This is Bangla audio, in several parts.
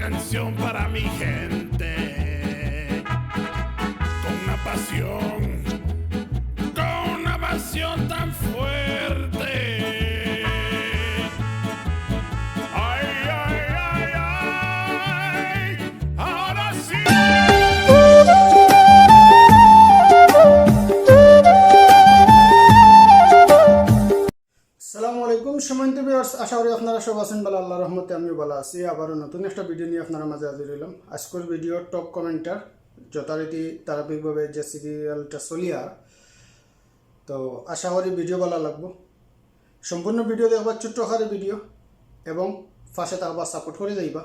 canción para mi gente, con una pasión tan fuerte. Ay, ay, ay, ay, ahora sí. আসসালামু আলাইকুম সম্মানিত ভিউয়ার্স, আশা করি আপনারা সব আছেন ভালো। আল্লাহর রহমতে আমিও ভালো আছি। আবারও নতুন একটা ভিডিও নিয়ে আপনারা মাঝে হাজির হলাম। আজকের ভিডিও টপ কমেন্টার যথারীতি ধারাবাহিকভাবে যে সিরিয়ালটা চলিয়া, তো আশা করি ভিডিও ভালো লাগবো। সম্পূর্ণ ভিডিও দেখবা, ছোট্ট আকারে ভিডিও, এবং পাশে থাকবা, সাপোর্ট করে যাইবা।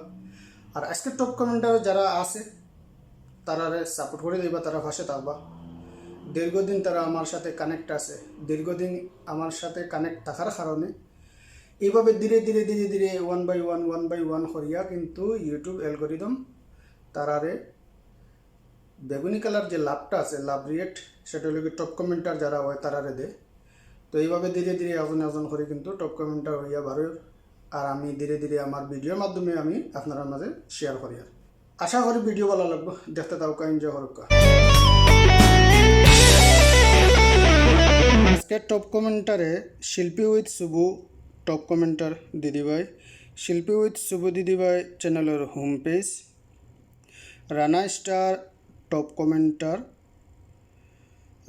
আর আজকের টপ কমেন্টার যারা আছে তারা সাপোর্ট করে যাইবা, তারা পাশে থাকবা। দীর্ঘদিন তারা আমার সাথে কানেক্ট আছে। দীর্ঘদিন আমার সাথে কানেক্ট থাকার কারণে এইভাবে ধীরে ধীরে ধীরে ধীরে ওয়ান বাই ওয়ান করিয়া কিন্তু ইউটিউব অ্যালগরিদম তারারে বেগুনি কালার যে লাভটা আছে, লাভ রিয়েক্ট, সেটা হলো টপ কমেন্টার যারা হয় তারারে দেয়। তো এইভাবে ধীরে ধীরে একজন করে কিন্তু টপ কমেন্টার হইয়া বারো। আর আমি ধীরে ধীরে আমার ভিডিওর মাধ্যমে আমি আপনার মাঝে শেয়ার করি। আর আশা করি ভিডিও ভালো লাগবে, দেখতে থাকা, এনজয় করুকা। আজকে টপ কমেন্টারে শিল্পী উইথ শুভু টপ কমেন্টার দিদিভাই। শিল্পী উইথ শুভু দিদিভাই চ্যানেলের home page, Rana star top কমেন্টার,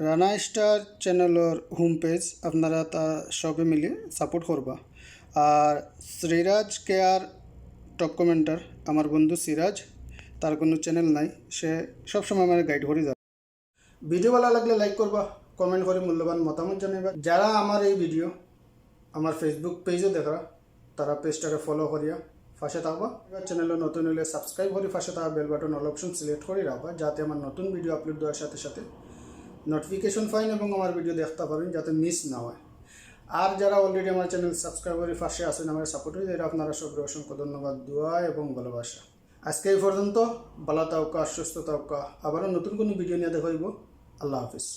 Rana star চ্যানেলের হোম পেজ আপনারা তা সবে মিলে সাপোর্ট করবা। আর শ্রীরাজ কেয়ার টপ কমেন্টার আমার বন্ধু সিরাজ, তার কোনো চ্যানেল নাই, সে সবসময় আমার গাইড করে যাবে। ভিডিও ভালো লাগলে লাইক করবা, কমেন্ট করে মূল্যবান মতামত জানাইবা। যারা আমার এই ভিডিও আমার ফেসবুক পেজে দেখা, তারা পেজটাকে ফলো করিয়া পাশে থাকবা। চ্যানেলে নতুন হলে সাবস্ক্রাইব করে পাশে থাকা bell button all option select করে রাখবা, যাতে আমার নতুন ভিডিও আপলোড দেওয়ার সাথে সাথে নোটিফিকেশন পাইন এবং আমার ভিডিও দেখতে পারেন, যাতে মিস না হয়। আর যারা অলরেডি আমার চ্যানেল সাবস্ক্রাইব করে পাশে আসেন, আমার সাপোর্ট হয়ে যায়, আপনারা সব অসংখ্য ধন্যবাদ, দোয়া এবং ভালোবাসা। আজকে এই পর্যন্ত, ভালো থাকা, সুস্থ থাকা, আবারও নতুন কোনো ভিডিও নিয়ে দেখা হইব। আল্লাহ হাফিজ।